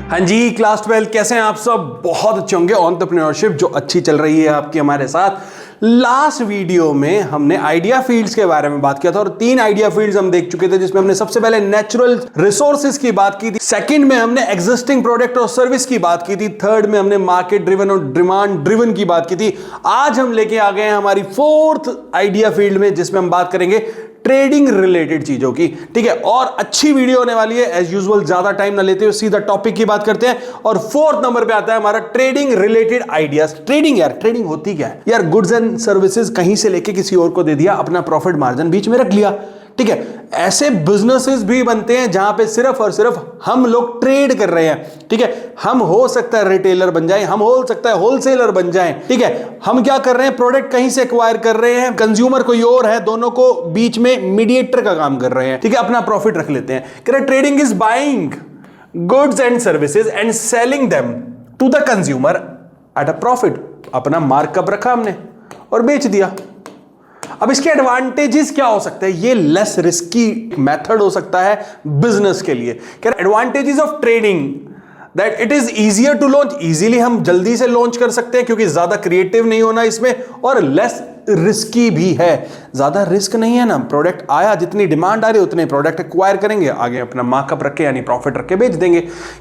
हाँ जी, क्लास 12 कैसे हैं आप सब? बहुत अच्छे होंगे। एंटरप्रेन्योरशिप जो अच्छी चल रही है आपकी हमारे साथ। लास्ट वीडियो में हमने आइडिया फील्ड्स के बारे में बात किया था और 3 आइडिया फील्ड्स हम देख चुके थे, जिसमें हमने सबसे पहले नेचुरल रिसोर्सेज की बात की थी, सेकंड में हमने एग्जिस्टिंग प्रोडक्ट और सर्विस की बात की थी, थर्ड में हमने मार्केट ड्रिवन और डिमांड ड्रिवन की बात की थी। आज हम लेके आ गए हैं हमारी फोर्थ आइडिया फील्ड में, जिसमें हम बात करेंगे ट्रेडिंग रिलेटेड चीजों की। ठीक है, और अच्छी वीडियो होने वाली है। एज यूजुअल ज्यादा टाइम ना लेते हुए सीधा टॉपिक की बात करते हैं और फोर्थ नंबर पे आता है हमारा ट्रेडिंग रिलेटेड आइडियाज। ट्रेडिंग यार, ट्रेडिंग होती क्या है यार? गुड्स एंड सर्विसेज कहीं से लेके किसी और को दे दिया, अपना प्रॉफिट मार्जिन बीच में रख लिया। ठीक है, ऐसे बिजनेसेस भी बनते हैं जहां पे सिर्फ और सिर्फ हम लोग ट्रेड कर रहे हैं। ठीक है, हम हो सकता है रिटेलर बन जाएं, हम हो सकता है होलसेलर बन जाएं। ठीक है, हम क्या कर रहे हैं? प्रोडक्ट कहीं से एक्वायर कर रहे हैं, कंज्यूमर कोई और है, दोनों को बीच में मीडिएटर का काम कर रहे हैं। ठीक है, अपना प्रॉफिट रख लेते हैं। कह रहे trading is buying goods and services and selling them to the consumer at a profit. अपना मार्कअप रखा हमने और बेच दिया। अब इसके एडवांटेजेस क्या हो सकते हैं? ये लेस रिस्की मेथड हो सकता है बिजनेस के लिए। Advantages of trading that it is easier to launch, easily हम जल्दी से लॉन्च कर सकते हैं क्योंकि ज्यादा क्रिएटिव नहीं होना इसमें, और लेस रिस्की भी है। ज्यादा रिस्क नहीं है ना, प्रोडक्ट आया, जितनी डिमांड आ रही है उतने प्रोडक्ट एक्वायर करेंगे, आगे अपना मार्कअप रख के यानी प्रॉफिट रख के बेच देंगे।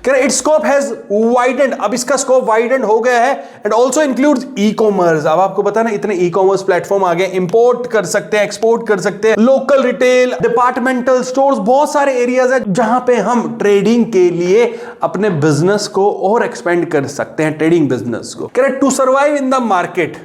इट्स स्कोप हैज वाइडेंड, अब इसका स्कोप वाइडेंड हो गया है and also includes e commerce. अब आपको पता ना, इतने ई कॉमर्स प्लेटफॉर्म आ गए, इंपोर्ट कर सकते हैं, एक्सपोर्ट कर सकते हैं, लोकल रिटेल, डिपार्टमेंटल स्टोर्स, बहुत सारे एरियाज है जहां पे हम ट्रेडिंग के लिए अपने बिजनेस को और एक्सपेंड कर सकते हैं, ट्रेडिंग बिजनेस को। To survive in the market,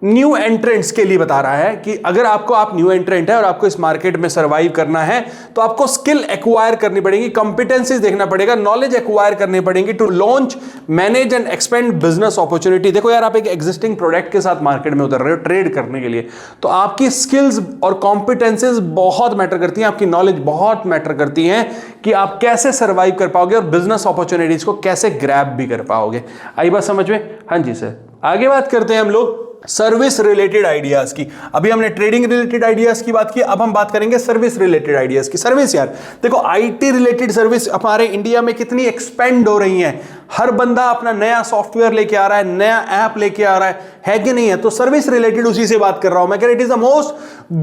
new entrants के लिए बता रहा है कि अगर आप न्यू एंट्रेंट है और आपको इस मार्केट में सर्वाइव करना है तो आपको स्किल एक्वायर करनी पड़ेगी, कॉम्पिटेंसीज देखना पड़ेगा, नॉलेज एक्वायर करनी पड़ेगी to launch, manage and expand business opportunity. देखो यार, आप एक एग्जिस्टिंग प्रोडक्ट के साथ मार्केट में उतर रहे हो ट्रेड करने के लिए, तो आपकी स्किल्स और कॉम्पिटेंसीज बहुत मैटर करती हैं, आपकी नॉलेज बहुत मैटर करती है कि आप कैसे सर्वाइव कर पाओगे और बिजनेस अपॉर्चुनिटीज को कैसे ग्रैब भी कर पाओगे। आई बात समझ में? हाँ जी सर। आगे बात करते हैं हम लोग सर्विस रिलेटेड आइडियाज की। अभी हमने ट्रेडिंग रिलेटेड आइडियाज की बात की, अब हम बात करेंगे सर्विस रिलेटेड आइडियाज की। सर्विस यार देखो, आईटी रिलेटेड सर्विस हमारे इंडिया में कितनी एक्सपेंड हो रही है। हर बंदा अपना नया सॉफ्टवेयर लेके आ रहा है, नया ऐप लेके आ रहा है कि नहीं है? तो सर्विस रिलेटेड उसी से बात कर रहा हूं मैं। It is the most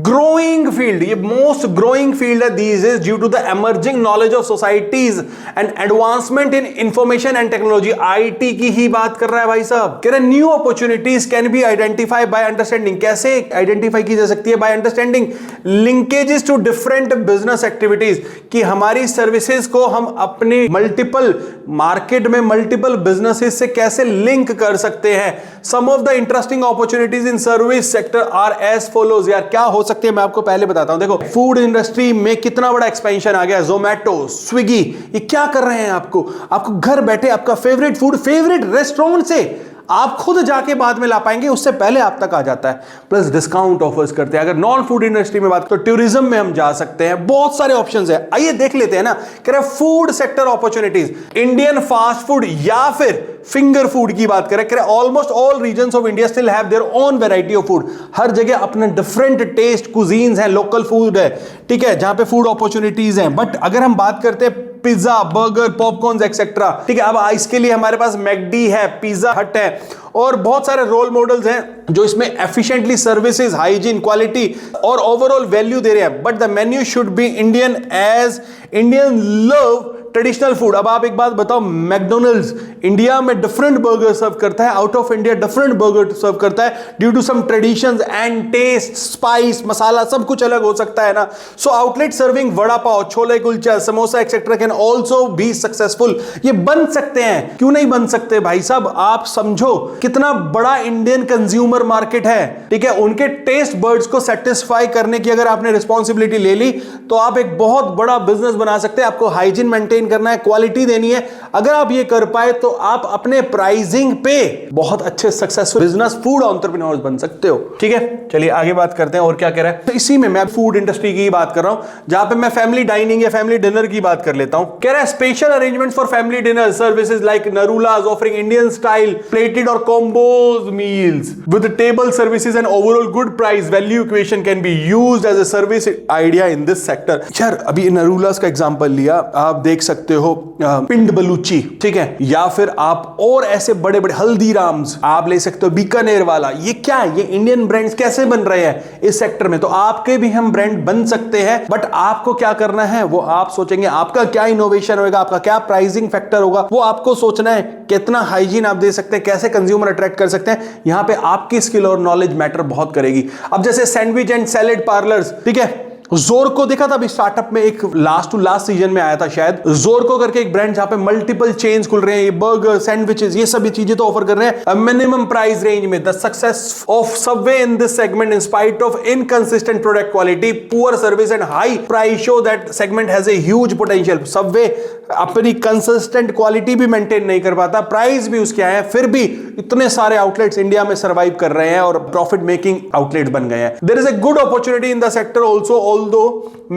growing field, ये मोस्ट ग्रोइंग फील्ड है these is due to the emerging knowledge of societies and advancement in information and technology. IT की ही बात कर रहा है भाई साहब। कह रहे new opportunities can be identify by understanding. कैसे आइडेंटिफाई की जा सकती है? By understanding linkages to different business activities, कि हमारी सर्विसेज को हम अपने मल्टीपल मार्केट में मल्टीपल बिजनेसेस से कैसे लिंक कर सकते हैं। Some of the interesting opportunities in service sector are as follows. यार क्या हो सकते हैं मैं आपको पहले बताता हूं। देखो, फूड इंडस्ट्री में कितना बड़ा एक्सपेंशन आ गया। जोमैटो, स्विगी, ये क्या कर रहे हैं? आपको घर बैठे आपका फेवरेट फूड फेवरेट रेस्टोरेंट से आप खुद जाके बाद में ला पाएंगे, उससे पहले आप तक आ जाता है। प्लस डिस्काउंट ऑफर्स करते हैं। अगर नॉन फूड इंडस्ट्री में बात, तो टूरिज्म में हम जा सकते हैं। बहुत सारे ऑप्शंस हैं, आइए देख लेते हैं ना। कह रहे food sector opportunities, Indian fast food या फिर फिंगर फूड की बात करें। कह रहे almost all regions of India still have their own variety of food. हर जगह अपने डिफरेंट टेस्ट कुजीन्स हैं, लोकल फूड है, ठीक है, जहां पे फूड अपॉर्चुनिटीज हैं। बट अगर हम बात करते हैं पिज्जा, बर्गर, पॉपकॉर्न एक्सेट्रा, ठीक है, अब इसके लिए हमारे पास मैकडी है, पिज्जा हट है और बहुत सारे रोल मॉडल्स हैं जो इसमें एफिशिएंटली सर्विसेज, हाइजीन, क्वालिटी और ओवरऑल वैल्यू दे रहे हैं। But the menu should be Indian, as Indian love traditional food. अब आप एक बात बताओ, मैकडोनल्ड्स इंडिया में डिफरेंट बर्गर सर्व करता है, out of India different burger serve करता है due to some traditions and taste, spice, masala सब कुछ अलग हो सकता है ना। So outlet serving vada pav, chole kulcha, samosa etcetera can also be successful. ये बन सकते हैं, क्यों नहीं बन सकते भाई साहब? आप समझो कितना बड़ा इंडियन कंज्यूमर मार्केट है। ठीक है, उनके टेस्ट बर्ड्स को सेटिस्फाई करने की अगर आपने रिस्पॉन्सिबिलिटी ले ली तो आप एक बहुत बड़ा बिजनेस बना सकते हैं। आपको हाइजीन मेंटेन करना है, क्वालिटी देनी है। अगर आप ये कर पाए तो आप अपने प्राइसिंग पे बहुत अच्छे सक्सेसफुल बिजनेस फूड एंटरप्रेन्योर्स बन सकते हो। ठीक है, चलिए आगे बात करते हैं और क्या कह रहा है। तो इसी में मैं फूड इंडस्ट्री की बात कर रहा हूं, जहां पे मैं फैमिली डाइनिंग या फैमिली डिनर की बात कर लेता हूं। कह रहा है special arrangement for family dinner services like Nirula's offering Indian style plated और combos meals with table services and overall good price value equation can be used as a service idea in this sector. यार अभी नरूलास का example लिया, आप देख सकते हो पिंड बलूची, ठीक है, या फिर आप और ऐसे बड़े बड़े हल्दीराम्स आप ले सकते हो, बीकानेर वाला, ये क्या है, ये इंडियन ब्रांड्स कैसे बन रहे हैं इस सेक्टर में। तो आपके भी हम ब्रांड बन सकते हैं, बट आपको क्या करना है वो आप सोचेंगे, आपका क्या इनोवेशन होगा, आपका क्या प्राइसिंग फैक्टर होगा, वो आपको सोचना है। कितना हाइजीन आप दे सकते हैं, कैसे कंज्यूमर अट्रैक्ट कर सकते हैं, यहां पे आपकी स्किल और नॉलेज मैटर बहुत करेगी। अब जैसे सैंडविच एंड सैलेड पार्लर्स, ठीक है, जोरको देखा था अभी स्टार्टअप में, एक लास्ट टू लास्ट सीजन में आया था शायद, जोरको करके एक ब्रांड जहां पे मल्टीपल चेन्स खुल रहे हैं, ये बर्गर, सैंडविचेस, ये सभी चीजें तो ऑफर कर रहे हैं मिनिमम प्राइस रेंज में। The success of Subway in this segment in spite of inconsistent product quality, poor service and high price show that segment has a huge potential. Subway अपनी consistent quality भी maintain नहीं कर पाता, price भी उसके आए हैं, फिर भी इतने सारे आउटलेट्स इंडिया में सर्वाइव कर रहे हैं और प्रॉफिट मेकिंग आउटलेट्स बन गए हैं। There is a good opportunity in the sector also, although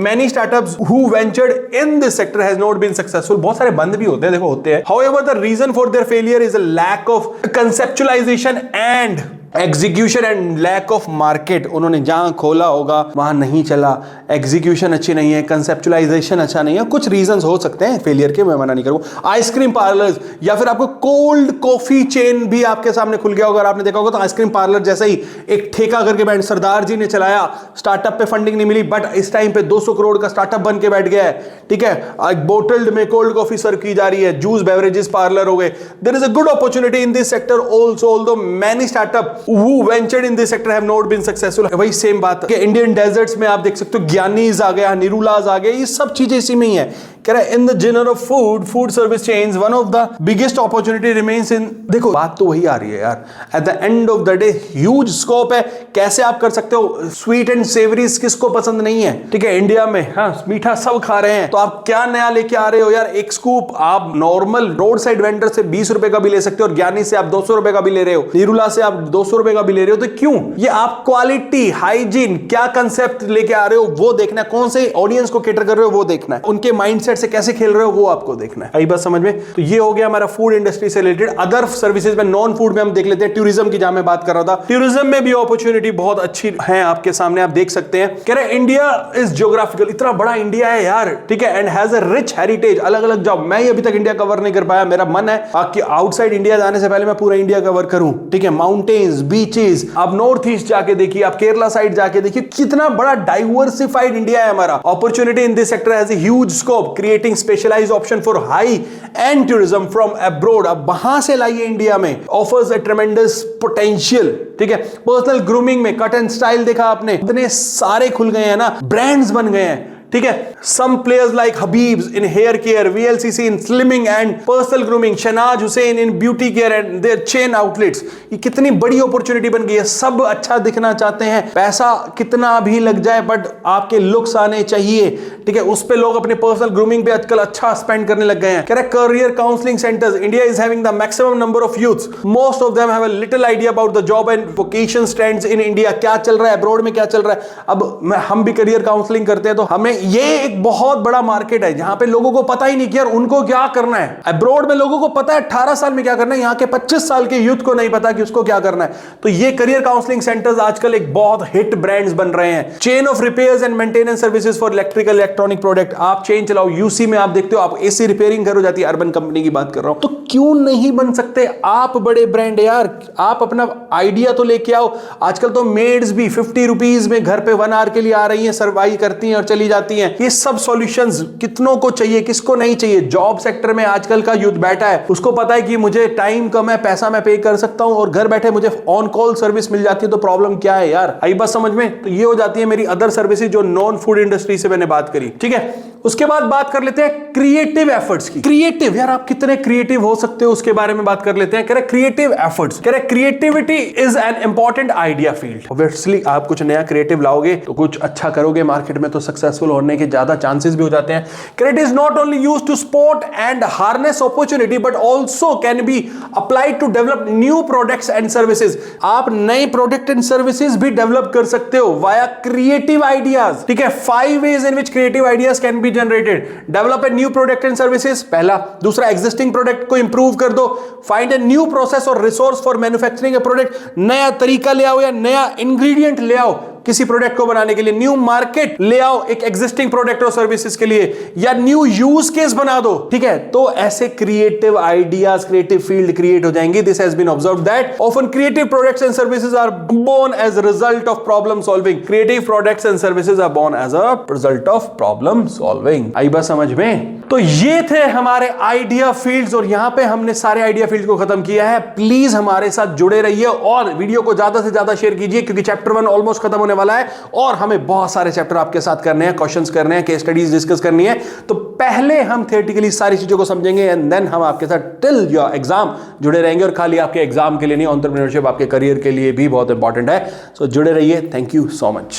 many startups who ventured in this sector has not been successful. बहुत सारे बंद भी होते हैं, देखो होते हैं। However, the reason for their failure is a lack of conceptualization and execution and lack of market. उन्होंने जहां खोला होगा वहां नहीं चला, एग्जीक्यूशन अच्छी नहीं है, कंसेप्चुलाइजेशन अच्छा नहीं है, कुछ रीजंस हो सकते हैं फेलियर के, मैं मना नहीं करूंगा। आइसक्रीम पार्लर्स या फिर आपको कोल्ड कॉफी चेन भी आपके सामने खुल गया होगा, अगर आपने देखा होगा तो आइसक्रीम पार्लर जैसा ही एक ठेका करके बैठ सरदार जी ने चलाया, स्टार्टअप पे फंडिंग नहीं मिली, बट इस टाइम पे 200 करोड़ का स्टार्टअप बन के बैठ गया है, ठीक है। एक बोटल्ड में कोल्ड कॉफी सर्व की जा रही है, जूस बेवरेजेस पार्लर हो गए। There is a good opportunity in this sector also, although many startup who ventured in this sector have not been successful। वही सेम बात कि इंडियन डेजर्ट्स में आप देख सकते हो, ज्ञानीज आ गया, निरूलाज आ गया, ये सब चीजें इसी में ही है। कह रहा है in the genre of food service chains one of the biggest opportunity remains in. देखो बात तो वही आ रही है यार, at the end of the day huge scope है, कैसे आप कर सकते हो। स्वीट एंड सेवरीज किसको पसंद नहीं है, ठीक है, इंडिया में हाँ मीठा सब खा रहे हैं, तो आप क्या नया लेके आ रहे हो यार। एक स्कूप आप नॉर्मल रोड साइड वेंडर से 20 रुपए का भी ले सकते हो, और ज्ञानी से आप 200 रुपए का भी ले रहे हो, निरूला से आप 200 रुपए का भी ले रहे हो, तो क्यों? ये आप क्वालिटी, हाइजीन, क्या कंसेप्ट लेके आ रहे हो वो देखना है, कौन से ऑडियंस को कैटर कर रहे हो वो देखना है, उनके माइंडसेट से कैसे खेल रहे हो वो आपको देखना है। आई बात समझ में? तो ये हो गया हमारा फूड इंडस्ट्री से रिलेटेड। अदर सर्विसेज में, नॉन फूड में हम देख लेते हैं टूरिज्म की, जहां मैं बात कर रहा था। टूरिज्म में भी अपॉर्चुनिटी बहुत अच्छी है आपके सामने, आप देख सकते हैं। कह रहे इंडिया इज ज्योग्राफिकल, इतना बड़ा इंडिया है यार, ठीक है, and has a rich heritage, अलग अलग जॉब। मैं अभी तक इंडिया कवर नहीं कर पाया, मेरा मन है कि आउटसाइड इंडिया जाने से पहले मैं पूरा इंडिया कवर करूं, ठीक है। माउंटेन्स, बीचेस, आप नॉर्थ ईस्ट जाके देखिए, आप केरला साइड जाके देखिए, कितना बड़ा डाइवर्सिफाइड इंडिया है हमारा। Opportunity in this sector has a huge scope, creating specialised option for high end tourism from abroad. अब वहां से लाइए इंडिया में, ऑफर्स अ ट्रेमेंडस पोटेंशियल, ठीक है। पर्सनल ग्रूमिंग में कट एंड स्टाइल देखा आपने, इतने सारे खुल गए हैं ना, ब्रांड्स बन गए हैं, ठीक है। Some players like Habibs in hair care, VLCC in slimming and personal grooming, Shahnaz Husain in beauty care and their chain outlets. ये कितनी बड़ी अपॉर्चुनिटी बन गई है। सब अच्छा दिखना चाहते हैं, पैसा कितना भी लग जाए बट आपके लुक्स आने चाहिए, ठीक है। उस पे लोग अपने पर्सनल ग्रूमिंग पे आजकल अच्छा स्पेंड करने लग गए हैं। कह रहे career counselling centres, India is having the maximum number of youths, most of them have a little idea about the job and vocation trends in India. क्या चल रहा है अब्रॉड में, क्या चल रहा है। अब हम भी करियर काउंसलिंग करते हैं, तो हमें ये एक बहुत बड़ा मार्केट है जहां पे लोगों को पता ही नहीं कि यार उनको क्या करना है। अब्रॉड में लोगों को पता है 18 साल में क्या करना है, यहां के 25 साल के यूथ को नहीं पता कि उसको क्या करना है। तो ये करियर काउंसलिंग सेंटर्स आजकल एक बहुत हिट ब्रांड्स बन रहे हैं। Chain of repairs and maintenance services for electrical electronic product, आप चेन चलाओ, यूसी में आप देखते हो, आप एसी रिपेयरिंग घर हो जाती है, अर्बन कंपनी की बात कर रहा हूं। तो क्यों नहीं बन सकते आप बड़े ब्रांड यार। आप अपना आइडिया तो लेके आओ। आजकल तो मेड्स भी 50 रुपीज में घर पे 1 आवर के लिए आ रही हैं, सर्वाइव करती हैं और चली जाती हैं। ये सब सॉल्यूशंस कितनों को चाहिए, किसको नहीं चाहिए। जॉब सेक्टर में आजकल का यूथ बैठा है, उसको पता है कि मुझे टाइम कम है, पैसा मैं पे कर सकता हूं और घर बैठे मुझे ऑन कॉल सर्विस मिल जाती है, तो प्रॉब्लम क्या है यार। आई बात समझ में? तो ये हो जाती है मेरी अदर सर्विसेज जो नॉन फूड इंडस्ट्री से मैंने बात करी, ठीक है। उसके बाद बात कर लेते हैं क्रिएटिव एफर्ट्स की। क्रिएटिव यार, आप कितने क्रिएटिव हो सकते हो उसके बारे में बात कर लेते हैं। कह रहे क्रिएटिव एफर्ट्स, कह रहे creativity is an important idea field. Obviously आप कुछ नया क्रिएटिव लाओगे तो कुछ अच्छा करोगे मार्केट में, तो सक्सेसफुल होने के ज्यादा चांसेस भी हो जाते हैं। Credit is not only used to spot and harness opportunity but also can be applied to develop new products and services। आप नए प्रोडक्ट एंड सर्विसेज भी डेवलप कर सकते हो via creative ideas, ठीक है। 5 ways in which creative ideas can be generated, develop a new product and services, पहला। दूसरा, एग्जिस्टिंग प्रोडक्ट को इंप्रूव कर दो, फाइंड ए न्यू प्रोसेस और resource for manufacturing A product, नया तरीका ले आओ या नया इंग्रेडिएंट ले आओ किसी प्रोडक्ट को बनाने के लिए, न्यू मार्केट ले आओ एक एग्जिस्टिंग प्रोडक्ट और सर्विसेज के लिए, या न्यू यूज केस बना दो, ठीक है। तो ऐसे creative ideas, creative field create हो जाएंगी। This has been observed that often creative products and services are born as result of problem solving. Creative products and services are born as a result of problem solving. आई बात समझ में? तो ये थे हमारे आइडिया फील्ड्स और यहां पे हमने सारे आइडिया फील्ड को खत्म किया है। प्लीज हमारे साथ जुड़े रहिए और वीडियो को ज्यादा से ज्यादा शेयर कीजिए, क्योंकि चैप्टर 1 ऑलमोस्ट खत्म होने वाला है और हमें बहुत सारे चैप्टर आपके साथ करने हैं, क्वेश्चंस करने हैं, केस स्टडीज डिस्कस करनी है। तो पहले हम थियोरेटिकली सारी चीजों को समझेंगे एंड देन हम आपके साथ टिल योर एग्जाम जुड़े रहेंगे। और खाली आपके एग्जाम के लिए नहीं, एंटरप्रेन्योरशिप आपके करियर के लिए भी बहुत इंपॉर्टेंट है। सो जुड़े रहिए। Thank you so much.